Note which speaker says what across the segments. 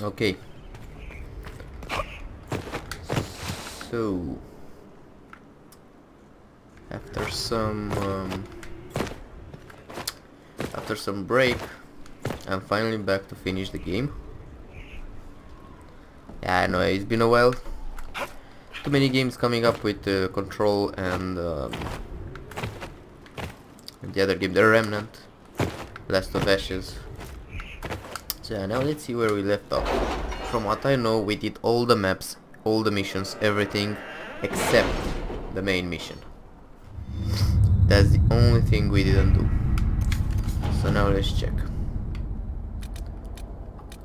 Speaker 1: Okay. So after some break, I'm finally back to finish the game. Yeah, I know it's been a while. Too many games coming up with Control and the other game, The Remnant, Last of Ashes. So yeah, now let's see where we left off. From what I know, we did all the maps, all the missions, everything except the main mission. That's the only thing we didn't do. So now let's check.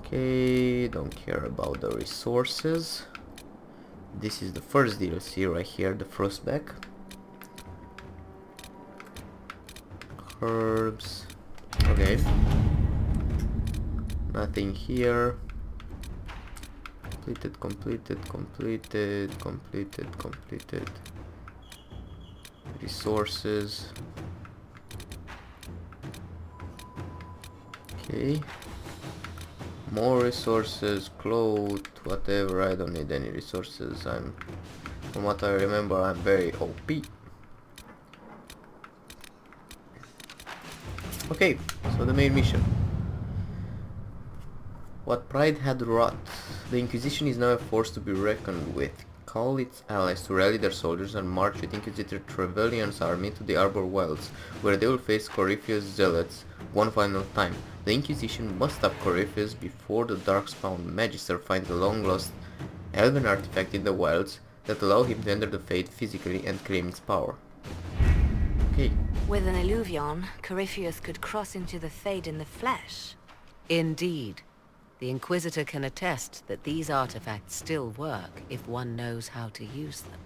Speaker 1: Okay, don't care about the resources. This is the first DLC right here, the Frostback. Herbs. Okay. Nothing here. Completed. Resources. Okay. More resources, clothes, whatever. I don't need any resources. From what I remember, I'm very OP. Okay, so the main mission. What pride had wrought. The Inquisition is now a force to be reckoned with. Call its allies to rally their soldiers and march with Inquisitor Trevelyan's army to the Arbor Wilds, where they will face Corypheus' zealots one final time. The Inquisition must stop Corypheus before the Darkspawn Magister finds a long-lost elven artifact in the wilds that allow him to enter the Fade physically and claim its power. Okay.
Speaker 2: With an Illuvion, Corypheus could cross into the Fade in the flesh.
Speaker 3: Indeed. The Inquisitor can attest that these artifacts still work if one knows how to use them.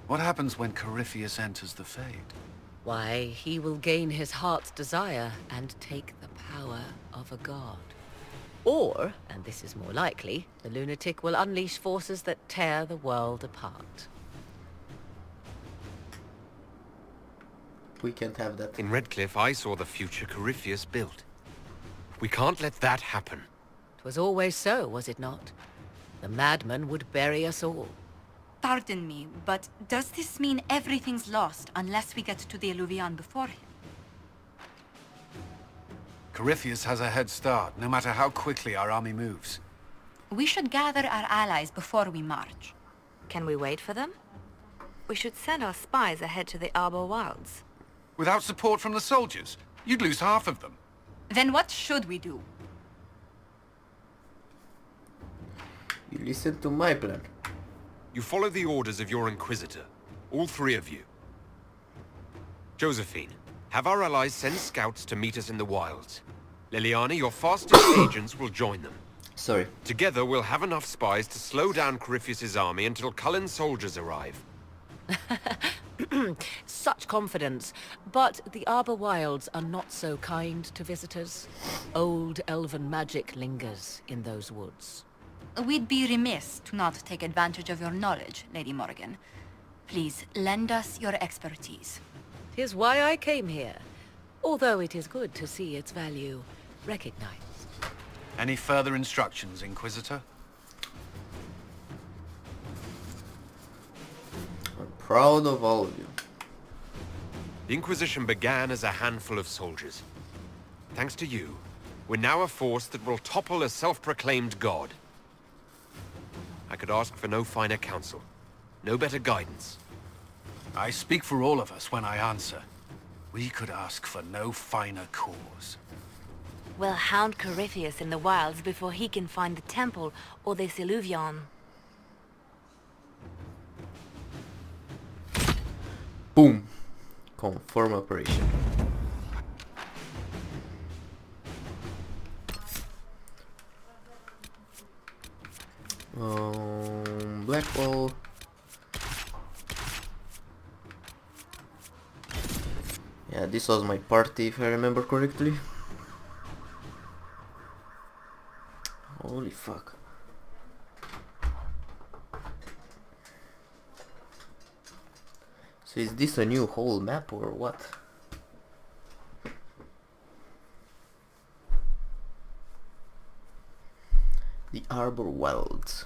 Speaker 4: What happens when Corypheus enters the Fade?
Speaker 3: Why, he will gain his heart's desire and take the power of a god. Or, and this is more likely, the lunatic will unleash forces that tear the world apart.
Speaker 1: We can't have that.
Speaker 5: In Redcliffe, I saw the future Corypheus built. We can't let that happen.
Speaker 3: 'Twas always so, was it not? The madman would bury us all.
Speaker 6: Pardon me, but does this mean everything's lost unless we get to the Illuvion before him?
Speaker 4: Corypheus has a head start, no matter how quickly our army moves.
Speaker 6: We should gather our allies before we march.
Speaker 2: Can we wait for them? We should send our spies ahead to the Arbor Wilds.
Speaker 4: Without support from the soldiers, you'd lose half of them.
Speaker 6: Then what should we do?
Speaker 1: You listen to my plan.
Speaker 5: You follow the orders of your Inquisitor, all three of you. Josephine, have our allies send scouts to meet us in the wilds. Liliana, your fastest agents will join them.
Speaker 1: Sorry.
Speaker 5: Together, we'll have enough spies to slow down Corypheus' army until Cullen's soldiers arrive.
Speaker 3: Such confidence. But the Arbor Wilds are not so kind to visitors. Old elven magic lingers in those woods.
Speaker 6: We'd be remiss to not take advantage of your knowledge, Lady Morgan. Please, lend us your expertise.
Speaker 3: 'Tis why I came here, although it is good to see its value recognized.
Speaker 4: Any further instructions, Inquisitor?
Speaker 1: I'm proud of all of you.
Speaker 5: The Inquisition began as a handful of soldiers. Thanks to you, we're now a force that will topple a self-proclaimed god. I could ask for no finer counsel, no better guidance.
Speaker 4: I speak for all of us when I answer. We could ask for no finer cause.
Speaker 2: We'll hound Corypheus in the wilds before he can find the temple or this Illuvion.
Speaker 1: Boom. Confirm operation. Blackwall. Yeah, this was my party if I remember correctly. Holy fuck. So is this a new whole map or what? The Arbor Wells.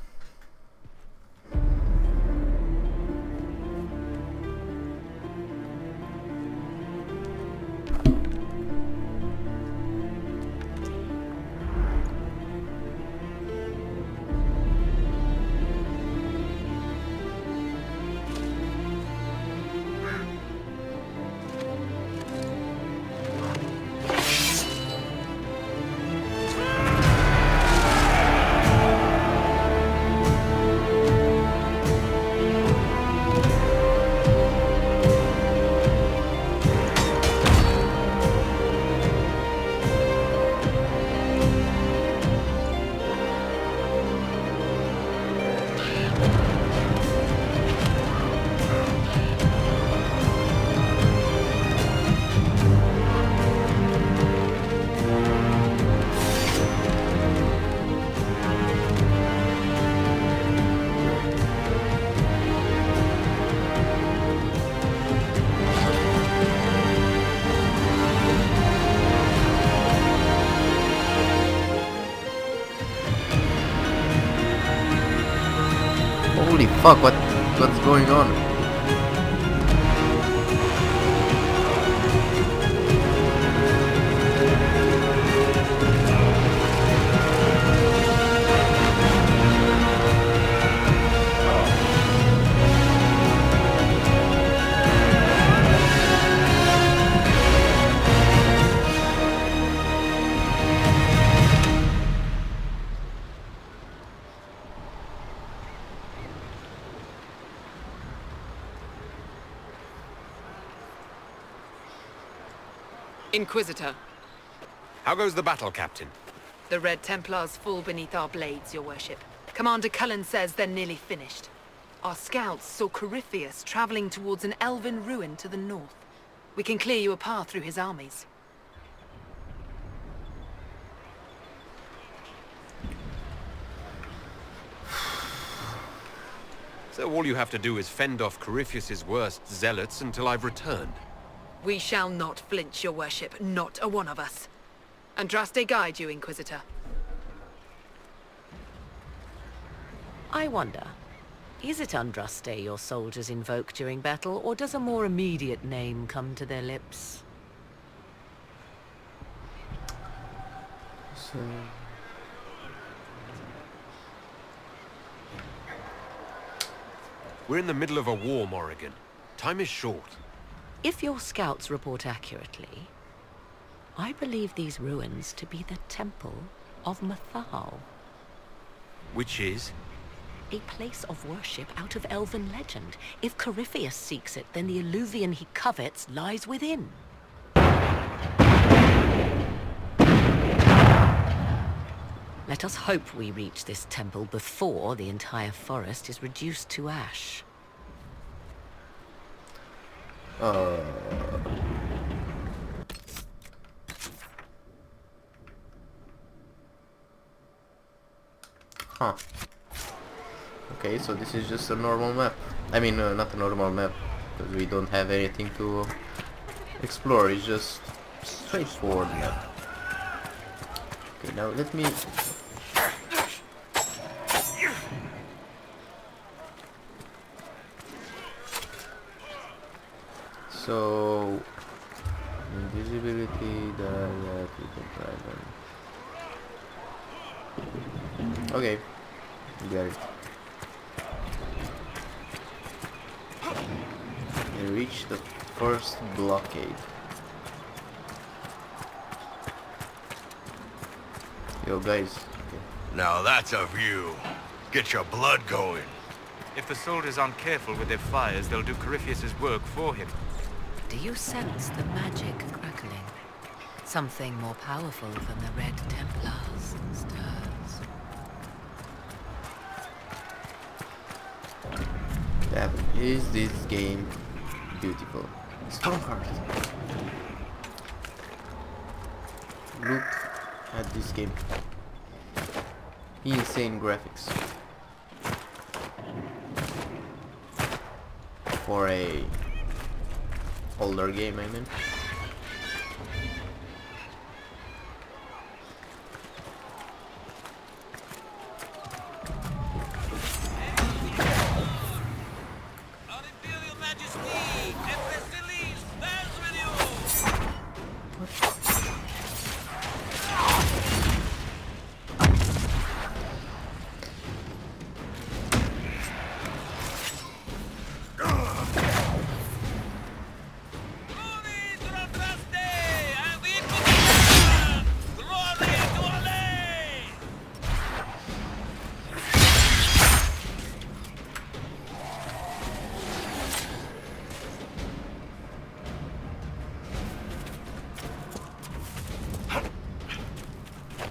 Speaker 1: Holy fuck, what's going on?
Speaker 7: Inquisitor,
Speaker 5: How goes the battle, Captain?
Speaker 7: the Red Templars fall beneath our blades, your worship. Commander Cullen says they're nearly finished. Our scouts saw Corypheus traveling towards an elven ruin to the north. We can clear you a path through his armies.
Speaker 5: So all you have to do is fend off Corypheus's worst zealots until I've returned.
Speaker 7: We shall not flinch, your worship, not a one of us. Andraste guide you, Inquisitor.
Speaker 3: I wonder, is it Andraste your soldiers invoke during battle, or does a more immediate name come to their lips?
Speaker 1: So...
Speaker 5: We're in the middle of a war, Morrigan. Time is short.
Speaker 3: If your scouts report accurately, I believe these ruins to be the Temple of Mathal.
Speaker 5: Which is?
Speaker 3: A place of worship out of elven legend. If Corypheus seeks it, then the Illuvian he covets lies within. Let us hope we reach this temple before the entire forest is reduced to ash.
Speaker 1: Huh. Okay, so this is just a normal map. I mean, not a normal map, because we don't have anything to explore. It's just straightforward map. Okay, now let me... So... Invisibility, that we can try them. Okay, got it. We reached the first blockade. Yo guys. Okay.
Speaker 8: Now that's a view. Get your blood going.
Speaker 9: If the soldiers aren't careful with their fires, they'll do Corypheus's work for him.
Speaker 3: Do you sense the magic crackling? Something more powerful than the Red Templars stirs.
Speaker 1: Damn, is this game beautiful. Strongheart. Look at this game. Insane graphics. For a older game, I mean.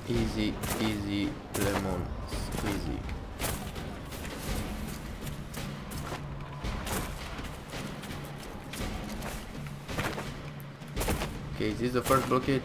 Speaker 1: Easy, easy, lemon, squeezy. Okay, is this the first blockade?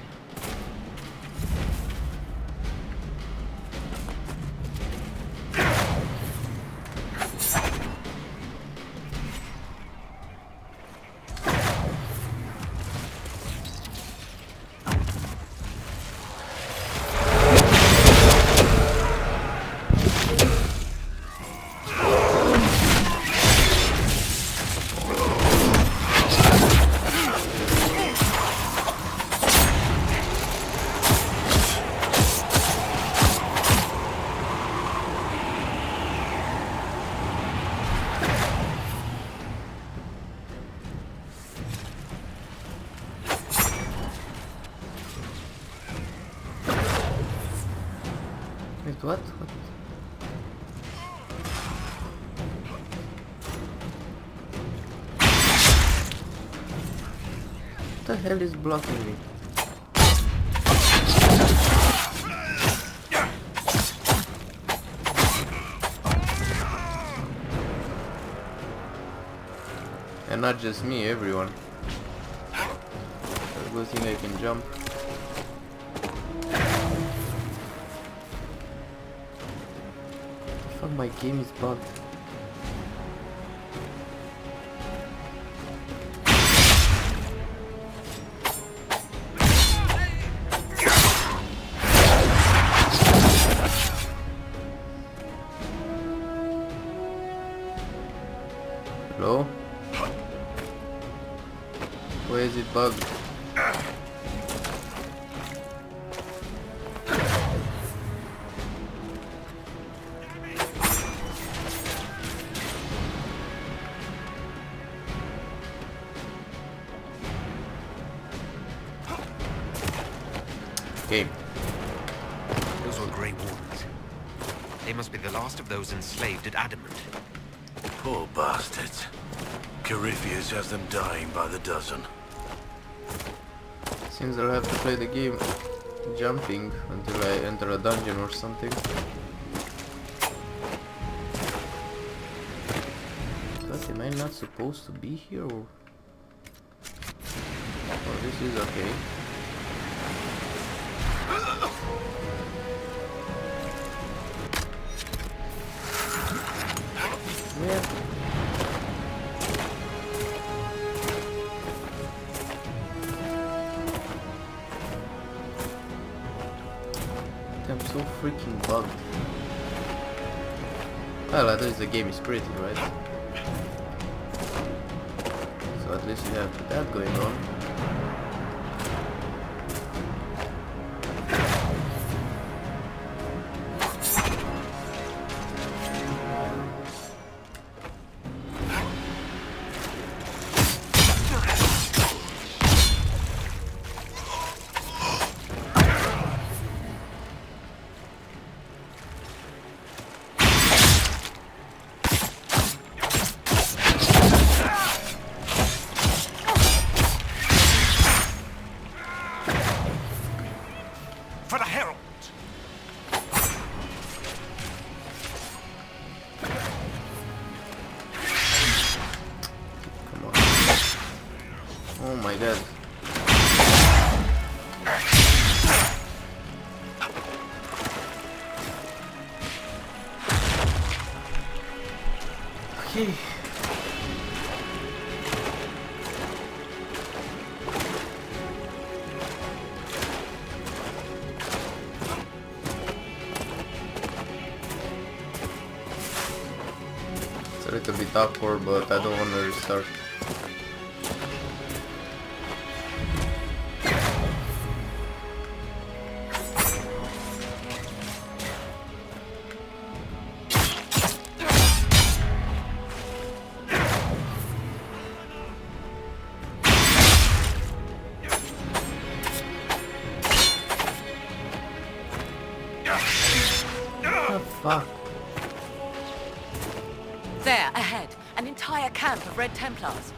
Speaker 1: Wait, what? What? What the hell is blocking me? And not just me, everyone. Good thing I can jump. Fuck, my game is bugged. Hello? Where is it bugged? Okay.
Speaker 5: Those were Grey Wardens. They must be the last of those enslaved at Adamant.
Speaker 8: Poor bastards. Corypheus has them dying by the dozen.
Speaker 1: Seems I'll have to play the game jumping until I enter a dungeon or something. But am I not supposed to be here or... Oh, this is okay. Yeah. I'm so freaking bugged. Well, at least the game is pretty, right? So at least you have that going on.
Speaker 5: For the Herald!
Speaker 1: Come on. Oh my god. Okay. It's a little bit awkward, but I don't want to restart. What the fuck?
Speaker 3: There, ahead. An entire camp of Red Templars.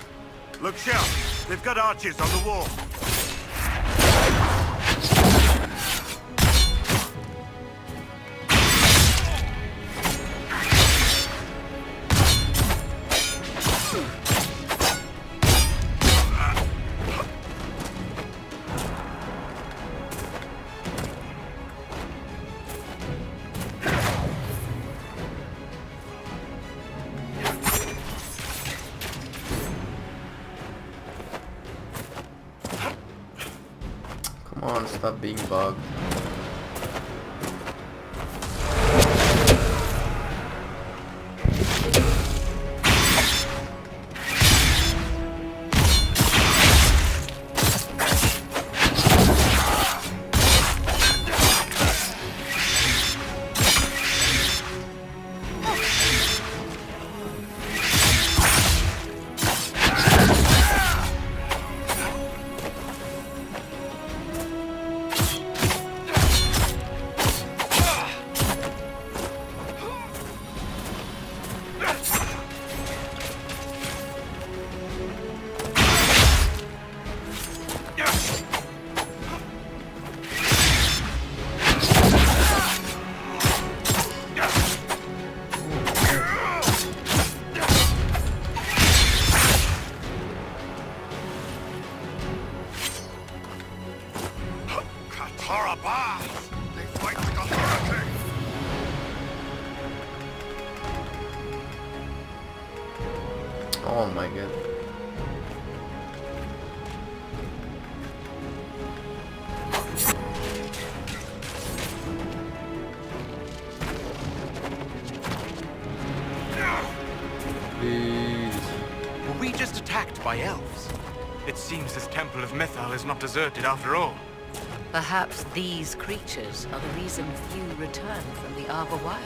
Speaker 8: Look sharp. They've got archers on the wall.
Speaker 1: stop being bugged. Oh my god. Please.
Speaker 9: Were we just attacked by elves? It seems this temple of Mythal is not deserted after all.
Speaker 3: Perhaps these creatures are the reason few return from the Arbor Wilds.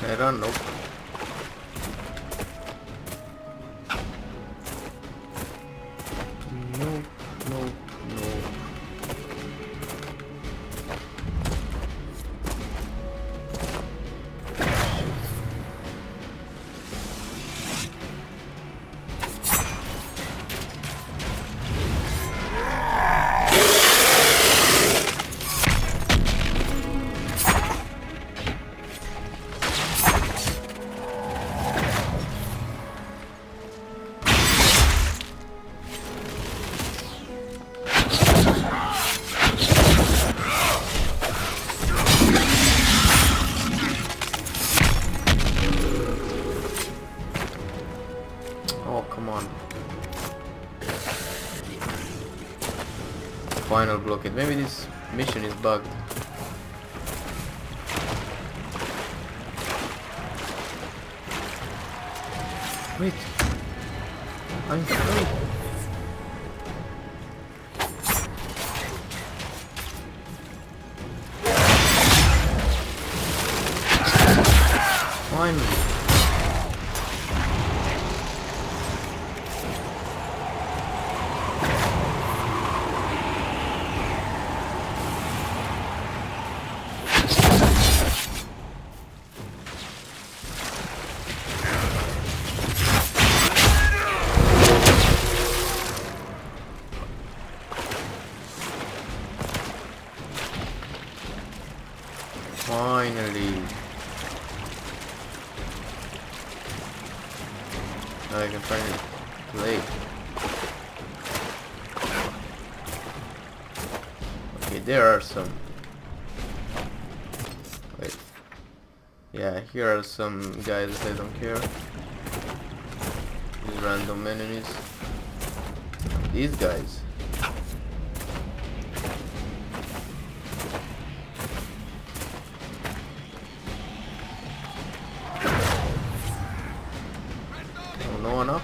Speaker 1: I don't know. Nope, nope, nope. Oh, come on. Final blockade. Maybe this mission is bugged. Wait. I'm free. Finally. Finally. Now I can finally play. Okay, there are some. Wait. Yeah, here are some guys that I don't care. These random enemies. These guys. No one up?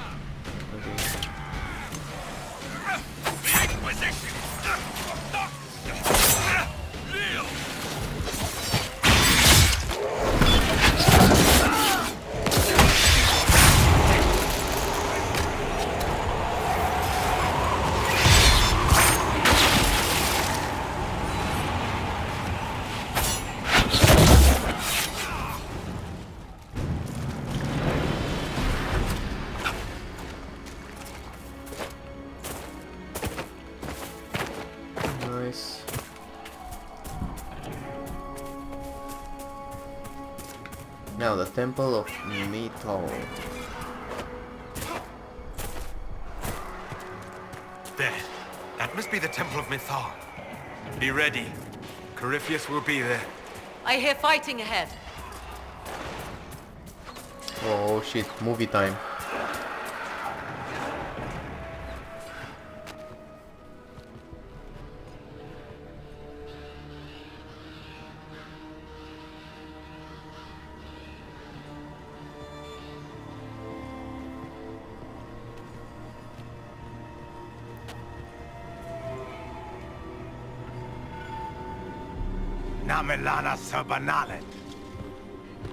Speaker 1: Okay. Now the Temple of Metal.
Speaker 9: There. That must be the Temple of Mythal. Be ready. Corypheus will be there.
Speaker 3: I hear fighting ahead.
Speaker 1: Oh shit, movie time.
Speaker 8: Namelana Sabanalet.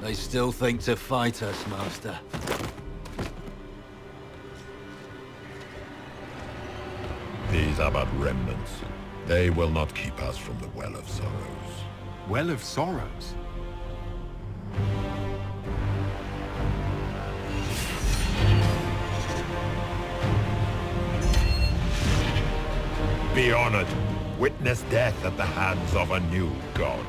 Speaker 10: They still think to fight us, Master.
Speaker 11: These are but remnants. They will not keep us from the Well of Sorrows.
Speaker 4: Well of Sorrows?
Speaker 11: Be honored. Witness death at the hands of a new god.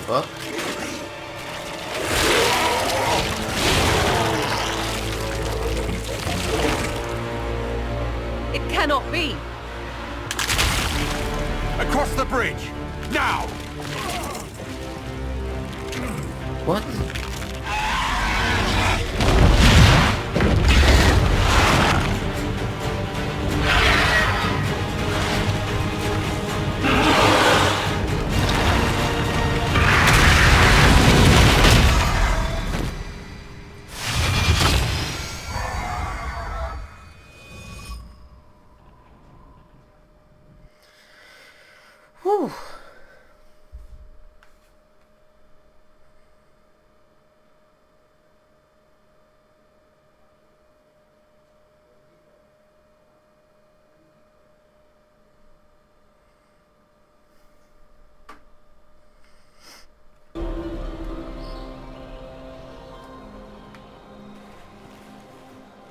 Speaker 1: What?
Speaker 3: It cannot be!
Speaker 4: Across the bridge! Now!
Speaker 1: What? Whew.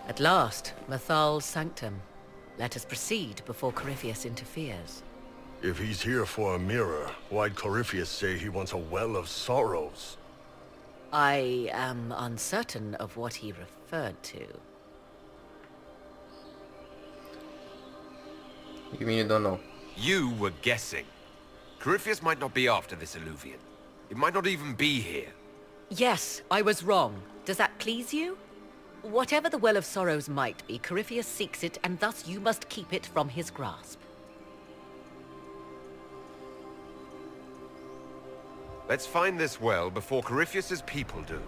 Speaker 3: At last, Mythal's sanctum. Let us proceed before Corypheus interferes.
Speaker 8: If he's here for a mirror, why'd Corypheus say he wants a Well of Sorrows?
Speaker 3: I am uncertain of what he referred to.
Speaker 1: You mean you don't know?
Speaker 5: You were guessing. Corypheus might not be after this Illuvian. It might not even be here.
Speaker 3: Yes, I was wrong. Does that please you? Whatever the Well of Sorrows might be, Corypheus seeks it, and thus you must keep it from his grasp.
Speaker 5: Let's find this well before Corypheus's people do.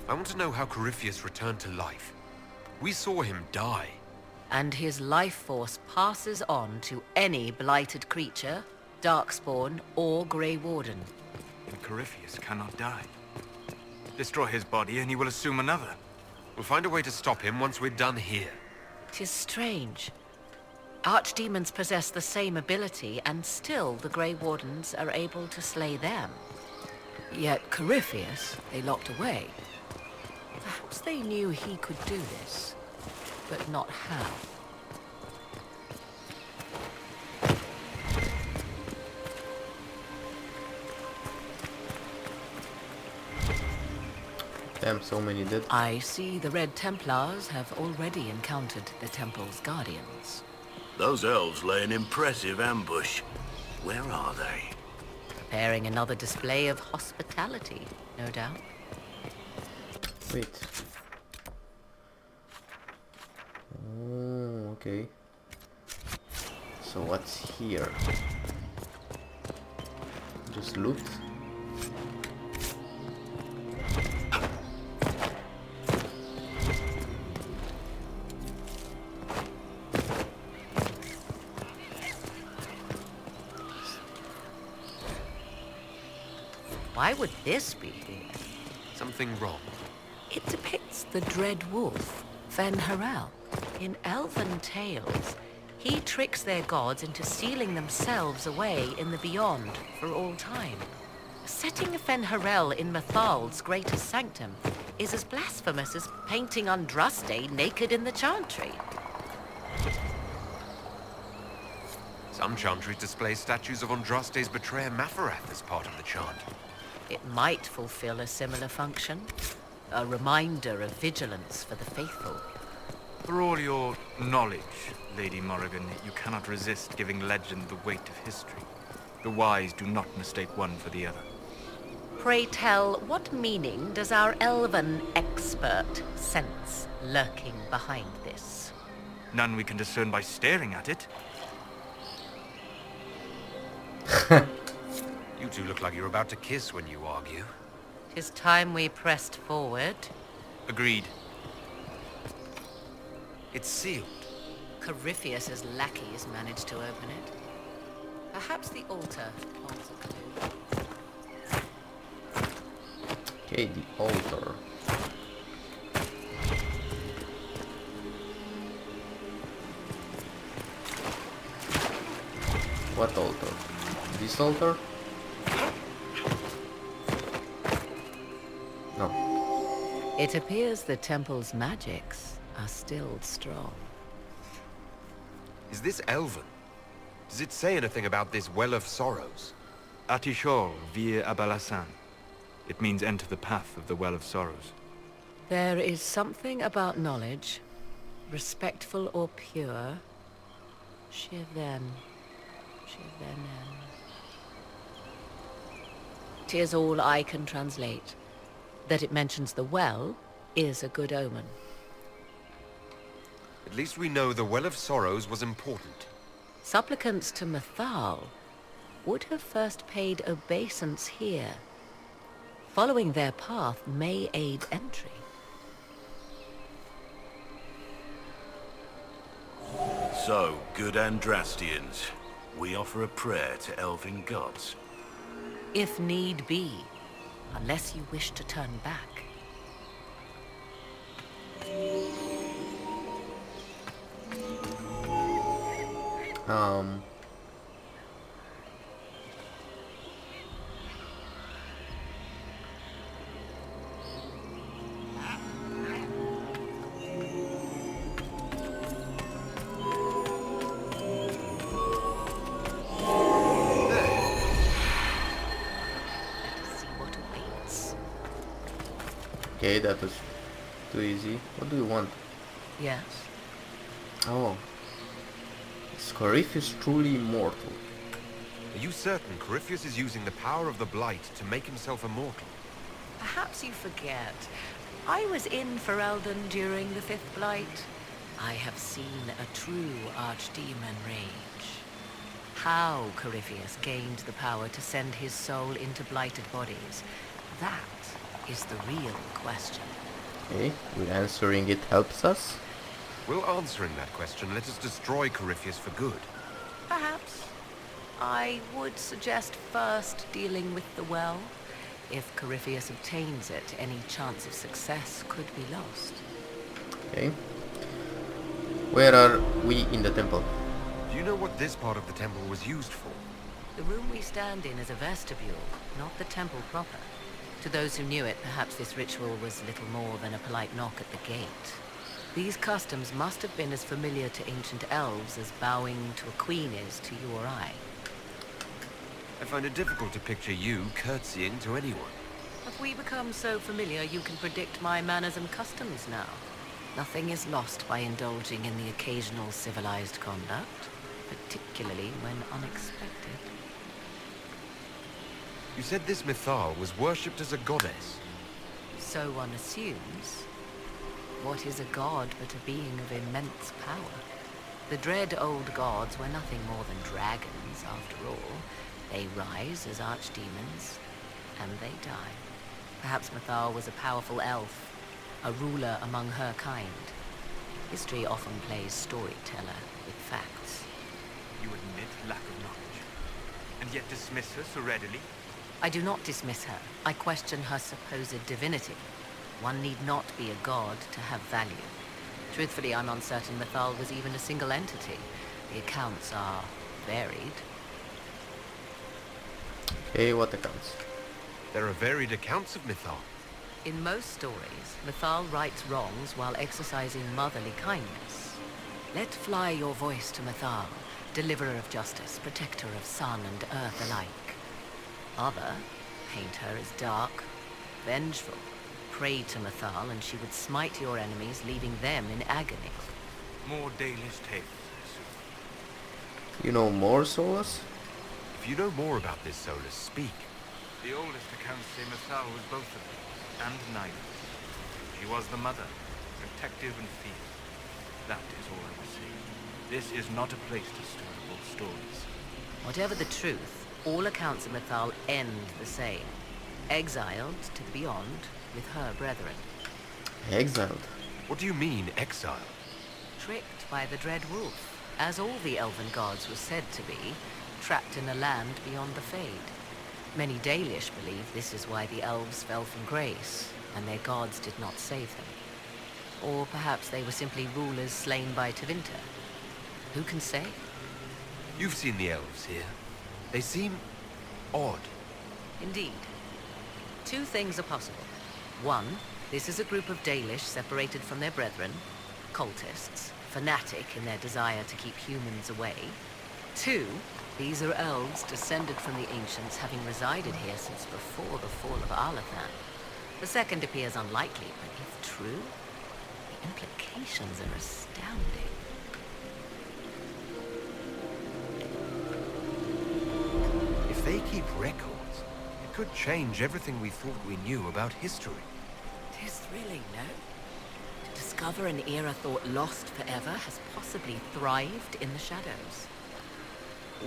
Speaker 5: I want to know how Corypheus returned to life. We saw him die.
Speaker 3: And his life force passes on to any blighted creature, Darkspawn, or Grey Warden.
Speaker 9: But Corypheus cannot die. Destroy his body and he will assume another.
Speaker 5: We'll find a way to stop him once we're done here.
Speaker 3: 'Tis strange. Archdemons possess the same ability, and still the Grey Wardens are able to slay them. Yet Corypheus they locked away. Perhaps they knew he could do this, but not how.
Speaker 1: Damn, so many dead.
Speaker 3: I see the Red Templars have already encountered the Temple's guardians.
Speaker 8: Those elves lay an impressive ambush. Where are they?
Speaker 3: Preparing another display of hospitality, no doubt.
Speaker 1: Wait. Oh, Okay. So what's here? Just loot?
Speaker 3: Why would this be here?
Speaker 5: Something wrong.
Speaker 3: It depicts the Dread Wolf, Fen-Harel. In elven tales, he tricks their gods into sealing themselves away in the beyond for all time. Setting Fen-Harel in Mathal's greatest sanctum is as blasphemous as painting Andraste naked in the chantry.
Speaker 5: Some chantries display statues of Andraste's betrayer Mafarath as part of the chant.
Speaker 3: It might fulfill a similar function. A reminder of vigilance for the faithful.
Speaker 12: For all your knowledge, Lady Morrigan, you cannot resist giving legend the weight of history. The wise do not mistake one for the other.
Speaker 3: Pray tell, what meaning does our elven expert sense lurking behind this?
Speaker 12: None we can discern by staring at it.
Speaker 5: You two look like you're about to kiss when you argue.
Speaker 3: 'Tis time we pressed forward.
Speaker 12: Agreed.
Speaker 5: It's sealed.
Speaker 3: Corypheus's lackeys managed to open it. Perhaps the altar holds a clue.
Speaker 1: Okay, the altar. What altar? This altar? No.
Speaker 3: It appears the temple's magics are still strong.
Speaker 5: Is this Elven? Does it say anything about this Well of Sorrows?
Speaker 12: Atishor vir Abalasan. It means enter the path of the Well of Sorrows.
Speaker 3: There is something about knowledge, respectful or pure. Shiven. Shivenen. 'Tis all I can translate. That it mentions the well is a good omen.
Speaker 5: At least we know the Well of Sorrows was important.
Speaker 3: Supplicants to Mathal would have first paid obeisance here. Following their path may aid entry.
Speaker 8: So, good Andrastians, we offer a prayer to elven gods.
Speaker 3: If need be, unless you wish to turn back.
Speaker 1: Okay, that was too easy. What do you want?
Speaker 3: Yes.
Speaker 1: Oh. Is Corypheus truly immortal?
Speaker 5: Are you certain Corypheus is using the power of the Blight to make himself immortal?
Speaker 3: Perhaps you forget. I was in Ferelden during the Fifth Blight. I have seen a true archdemon rage. How Corypheus gained the power to send his soul into blighted bodies, that is the real question.
Speaker 1: Okay, will answering it helps us?
Speaker 5: Will answering that question let us destroy Corypheus for good?
Speaker 3: Perhaps. I would suggest first dealing with the well. If Corypheus obtains it, any chance of success could be lost.
Speaker 1: Okay. Where are we in the temple?
Speaker 5: Do you know what this part of the temple was used for?
Speaker 3: The room we stand in is a vestibule, not the temple proper. To those who knew it, perhaps this ritual was little more than a polite knock at the gate. These customs must have been as familiar to ancient elves as bowing to a queen is to you or I.
Speaker 5: I find it difficult to picture you curtsying to anyone.
Speaker 3: Have we become so familiar you can predict my manners and customs now? Nothing is lost by indulging in the occasional civilized conduct, particularly when unexpected.
Speaker 5: You said this Mithal was worshipped as a goddess.
Speaker 3: So one assumes. What is a god but a being of immense power? The dread old gods were nothing more than dragons, after all. They rise as archdemons, and they die. Perhaps Mythal was a powerful elf, a ruler among her kind. History often plays storyteller with facts.
Speaker 12: You admit lack of knowledge, and yet dismiss her so readily?
Speaker 3: I do not dismiss her. I question her supposed divinity. One need not be a god to have value. Truthfully, I'm uncertain Mythal was even a single entity. The accounts are varied.
Speaker 1: Okay, what accounts?
Speaker 5: There are varied accounts of Mythal.
Speaker 3: In most stories, Mythal rights wrongs while exercising motherly kindness. Let fly your voice to Mythal, deliverer of justice, protector of sun and earth alike. Other paint her as dark, vengeful. Pray to Mythal and she would smite your enemies, leaving them in agony.
Speaker 12: More Dalish tales, I assume.
Speaker 1: You know more, Solus?
Speaker 5: If you know more about this, Solus, speak.
Speaker 12: The oldest accounts say Mythal was both of them, and neither. She was the mother, protective and fierce. That is all I will say. This is not a place to stir old stories.
Speaker 3: Whatever the truth, all accounts of Mythal end the same. Exiled to the beyond with her brethren.
Speaker 1: Exiled?
Speaker 5: What do you mean, exile?
Speaker 3: Tricked by the dread wolf, as all the elven gods were said to be, trapped in a land beyond the Fade. Many Dalish believe this is why the elves fell from grace, and their gods did not save them. Or perhaps they were simply rulers slain by Tevinter. Who can say?
Speaker 5: You've seen the elves here. They seem odd.
Speaker 3: Indeed. Two things are possible. One, this is a group of Dalish separated from their brethren, cultists, fanatic in their desire to keep humans away. Two, these are elves descended from the ancients, having resided here since before the fall of Arlathan. The second appears unlikely, but if true, the implications are astounding.
Speaker 5: If they keep records, it could change everything we thought we knew about history.
Speaker 3: Tis thrilling, no? To discover an era thought lost forever has possibly thrived in the shadows.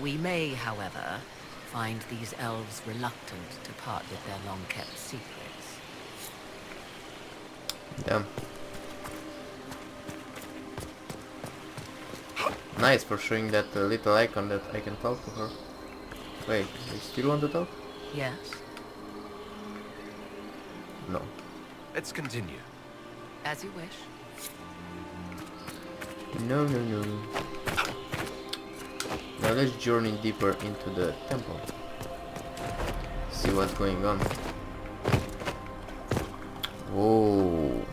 Speaker 3: We may, however, find these elves reluctant to part with their long-kept secrets.
Speaker 1: Damn. Nice for showing that little icon that I can talk to her. Wait, you still want to talk?
Speaker 3: Yes.
Speaker 1: No.
Speaker 5: Let's continue.
Speaker 3: As you wish.
Speaker 1: No. Now let's journey deeper into the temple. See what's going on. Whoa.